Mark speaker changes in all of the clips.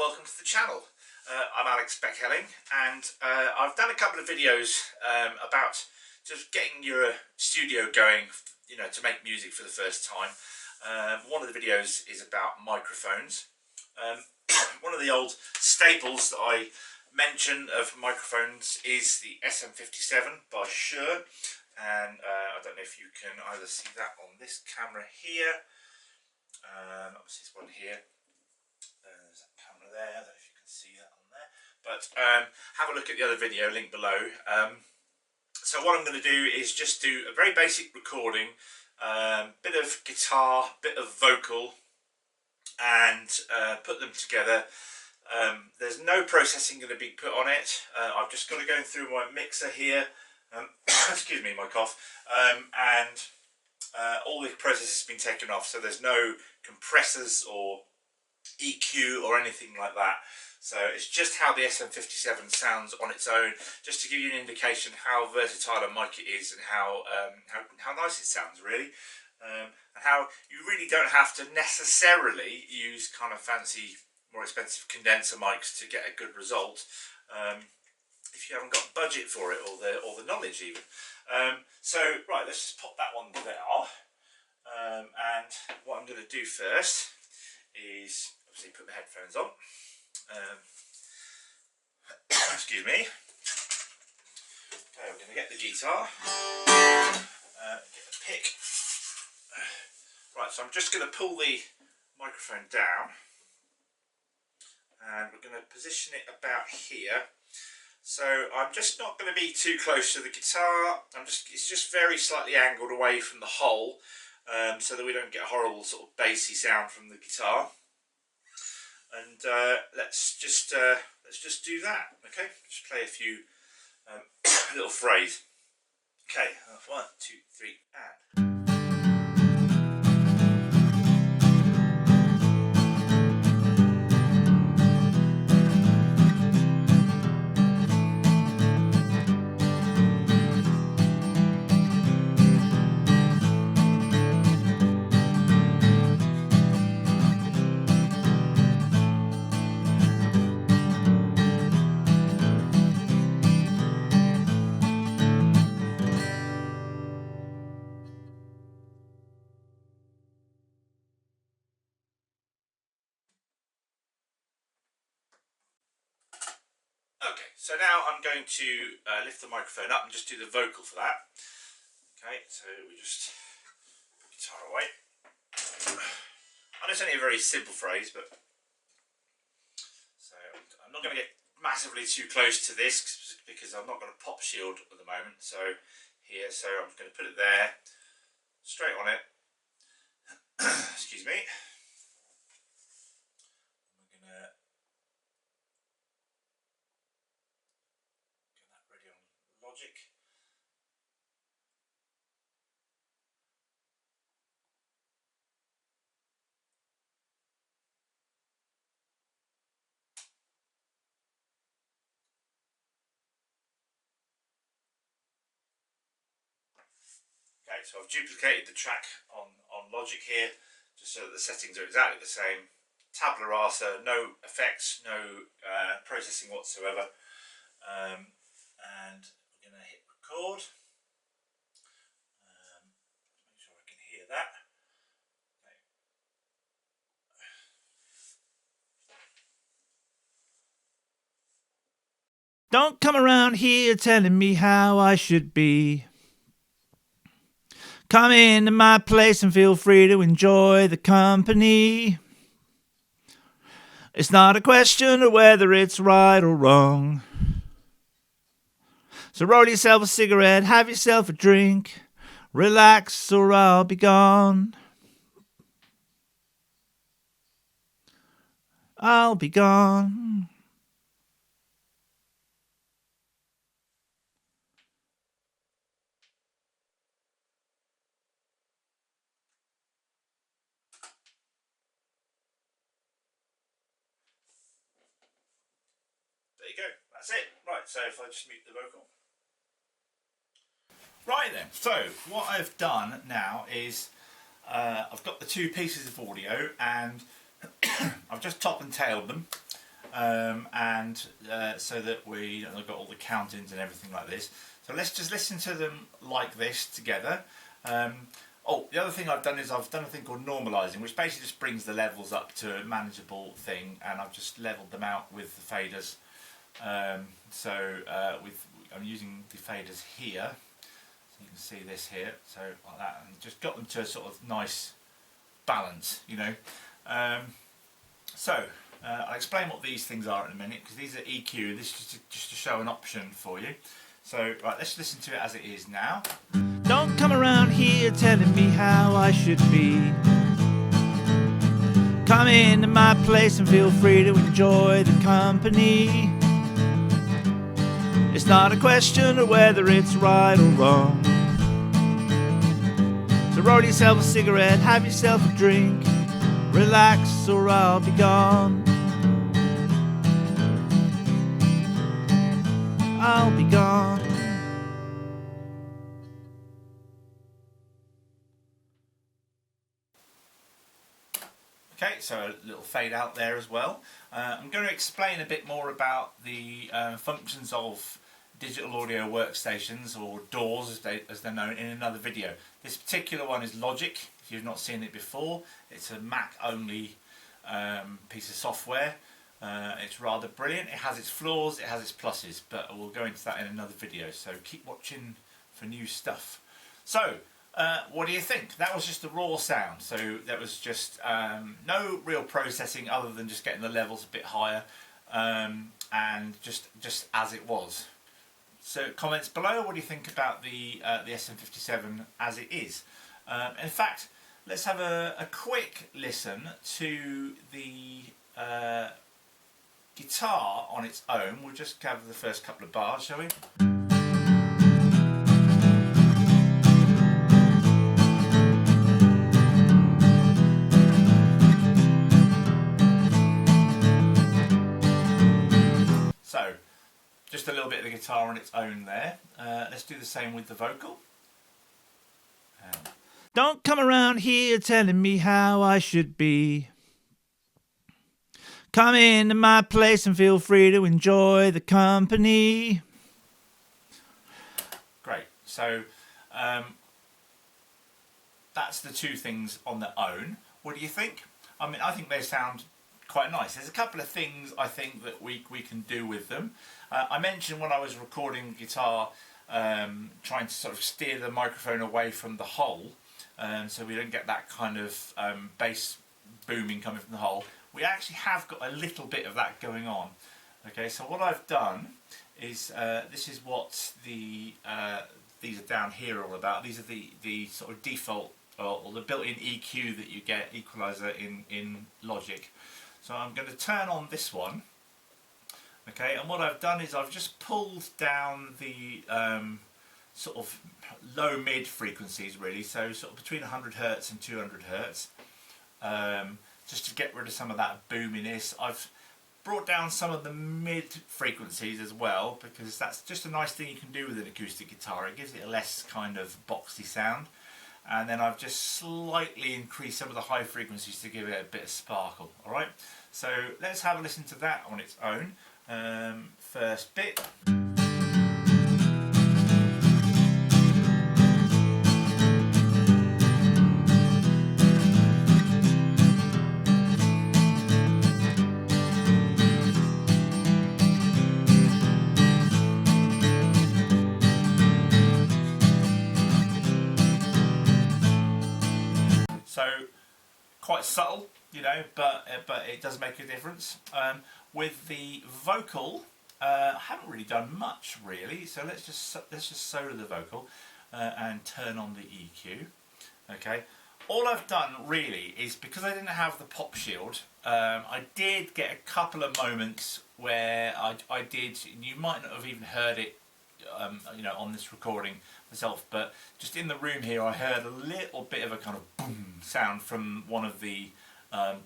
Speaker 1: welcome to the channel. I'm Alex Beckhelling, and I've done a couple of videos about just getting your studio going, you know, to make music for the first time. One of the videos is about microphones. One of the old staples that I mention of microphones is the SM57 by Shure, and I don't know if you can either see that on this camera here. Obviously this one here. There's that camera there. I don't know if you can see that on there, but have a look at the other video link below. So what I'm going to do is just do a very basic recording, bit of guitar, bit of vocal, and put them together. There's no processing going to be put on it. I've just got to go through my mixer here. Excuse me, my cough. And all the process has been taken off, so there's no compressors or EQ or anything like that. So it's just how the SM57 sounds on its own, just to give you an indication how versatile a mic it is and how nice it sounds, really. And how you really don't have to necessarily use kind of fancy, more expensive condenser mics to get a good result, if you haven't got budget for it or the knowledge even. So right, let's just pop that one there. And what I'm going to do first is obviously put the headphones on. Excuse me. Okay, we're going to get the guitar, get the pick. Right, so I'm just going to pull the microphone down, and we're going to position it about here. So I'm just not going to be too close to the guitar. It's just very slightly angled away from the hole, so that we don't get a horrible sort of bassy sound from the guitar. And let's just do that. Okay, just play a few little phrase. Okay, 1, 2, 3, and. Okay, so now I'm going to lift the microphone up and just do the vocal for that. Okay, so we just put the guitar away. And it's only a very simple phrase, but so I'm not going to get massively too close to this because I'm not going to pop shield at the moment. So here, so I'm going to put it there, straight on it. Excuse me. We're going to get that ready on Logic. Okay, so I've duplicated the track on Logic here, just so that the settings are exactly the same. Tabula rasa, no effects, no processing whatsoever. And we're going to hit record. Make sure I can hear that. Okay.
Speaker 2: Don't come around here telling me how I should be. Come into my place and feel free to enjoy the company. It's not a question of whether it's right or wrong. So roll yourself a cigarette, have yourself a drink, relax or I'll be gone. I'll be gone.
Speaker 1: There you go, that's it. Right, so if I just mute the vocal. Right then, so what I've done now is I've got the two pieces of audio and I've just top and tailed them. and so that we I've got all the count-ins and everything like this. So let's just listen to them like this together. Oh, the other thing I've done is I've done a thing called normalizing, which basically just brings the levels up to a manageable thing, and I've just leveled them out with the faders. I'm using the faders here, so you can see this here, so like that, and just got them to a sort of nice balance, you know. I'll explain what these things are in a minute, because these are EQ. This is just to show an option for you. So right, let's listen to it as it is now.
Speaker 2: Don't come around here telling me how I should be. Come into my place and feel free to enjoy the company. It's not a question of whether it's right or wrong. So roll yourself a cigarette, have yourself a drink, relax or I'll be gone. I'll be gone.
Speaker 1: Okay, so a little fade out there as well. I'm going to explain a bit more about the functions of digital audio workstations, or DAWs as they're known, in another video. This particular one is Logic. If you've not seen it before, it's a Mac only piece of software. It's rather brilliant. It has its flaws, it has its pluses, but we'll go into that in another video, so keep watching for new stuff. So what do you think? That was just the raw sound, so that was just no real processing other than just getting the levels a bit higher, and just as it was. So comments below, what do you think about the SM57 as it is? In fact, let's have a quick listen to the guitar on its own. We'll just cover the first couple of bars, shall we? So, just a little bit of the guitar on its own there. Let's do the same with the vocal.
Speaker 2: Don't come around here telling me how I should be. Come into my place and feel free to enjoy the company.
Speaker 1: Great. So that's the two things on their own. What do you think? I mean, I think they sound quite nice. There's a couple of things I think that we can do with them. I mentioned when I was recording guitar, trying to sort of steer the microphone away from the hole, so we don't get that kind of bass booming coming from the hole. We actually have got a little bit of that going on. Okay, so what I've done is, this is what these are down here all about. These are the sort of default or the built-in EQ that you get, equalizer in Logic. So I'm going to turn on this one. Okay, and what I've done is I've just pulled down the sort of low mid frequencies, really, so sort of between 100 Hz and 200 Hz, just to get rid of some of that boominess. I've brought down some of the mid frequencies as well, because that's just a nice thing you can do with an acoustic guitar. It gives it a less kind of boxy sound. And then I've just slightly increased some of the high frequencies to give it a bit of sparkle. Alright, so let's have a listen to that on its own. First bit. So quite subtle, you know, but it does make a difference. With the vocal, I haven't really done much really. So let's just solo the vocal and turn on the EQ. Okay. All I've done really is, because I didn't have the pop shield, I did get a couple of moments where I did. You might not have even heard it, you know, on this recording myself, but just in the room here I heard a little bit of a kind of boom sound from one of the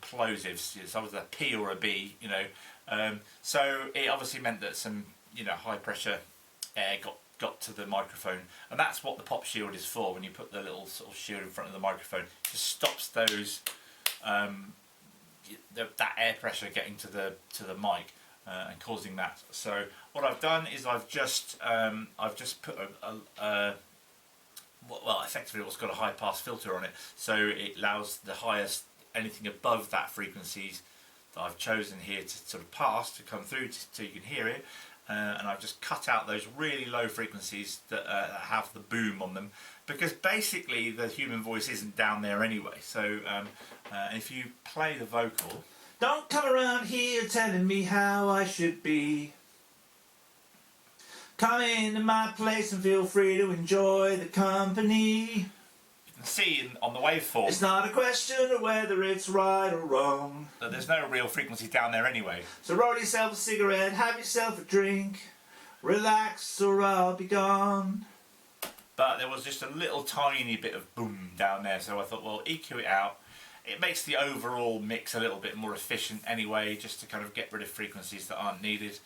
Speaker 1: plosives. So it was a P or a B, you know, so it obviously meant that some, you know, high pressure air got to the microphone, and that's what the pop shield is for. When you put the little sort of shield in front of the microphone, it just stops those that air pressure getting to the mic. and causing that. So what I've done is I've just put well, effectively it's got a high pass filter on it, so it allows the highest, anything above that frequencies that I've chosen here to sort of pass to come through so you can hear it. And I've just cut out those really low frequencies that have the boom on them, because basically the human voice isn't down there anyway. So if you play the vocal,
Speaker 2: don't come around here telling me how I should be. Come into my place and feel free to enjoy the company.
Speaker 1: You can see on the waveform,
Speaker 2: it's not a question of whether it's right or wrong.
Speaker 1: That there's no real frequency down there anyway.
Speaker 2: So roll yourself a cigarette, have yourself a drink, relax or I'll be gone.
Speaker 1: But there was just a little tiny bit of boom down there, so I thought, well, EQ it out. It makes the overall mix a little bit more efficient anyway, just to kind of get rid of frequencies that aren't needed.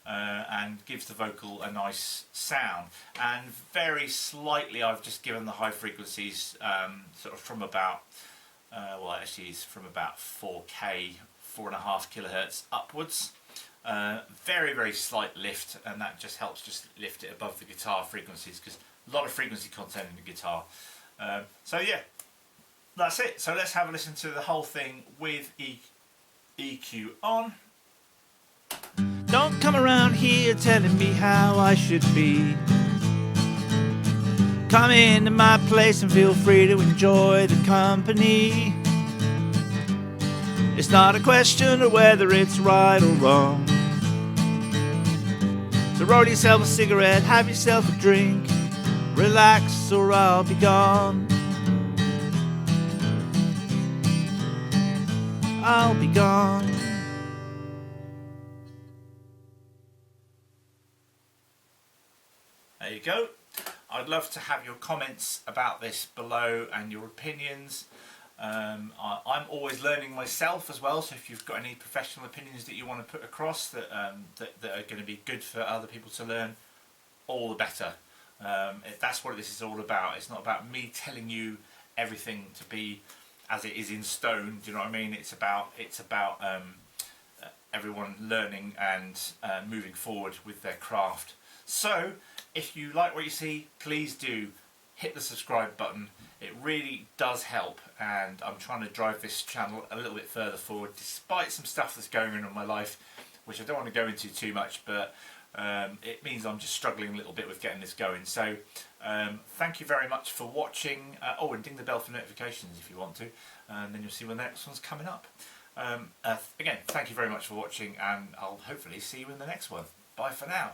Speaker 1: And gives the vocal a nice sound. And very slightly I've just given the high frequencies sort of from about, well actually it's from about 4K, 4.5 kilohertz upwards. Very, very slight lift, and that just helps just lift it above the guitar frequencies, because a lot of frequency content in the guitar. So yeah, that's it. So let's have a listen to the whole thing with EQ on.
Speaker 2: Don't come around here telling me how I should be. Come into my place and feel free to enjoy the company. It's not a question of whether it's right or wrong. So roll yourself a cigarette, have yourself a drink, relax or I'll be gone. I'll be gone.
Speaker 1: There you go. I'd love to have your comments about this below and your opinions. I'm always learning myself as well, so if you've got any professional opinions that you want to put across that that are going to be good for other people to learn, all the better. That's what this is all about. It's not about me telling you everything to be as it is in stone. Do you know what I mean? It's about everyone learning and moving forward with their craft. So if you like what you see, please do hit the subscribe button. It really does help, and I'm trying to drive this channel a little bit further forward despite some stuff that's going on in my life, which I don't want to go into too much, but it means I'm just struggling a little bit with getting this going. So thank you very much for watching. Oh, and ding the bell for notifications if you want to, and then you'll see when the next one's coming up. Again, thank you very much for watching, and I'll hopefully see you in the next one. Bye for now.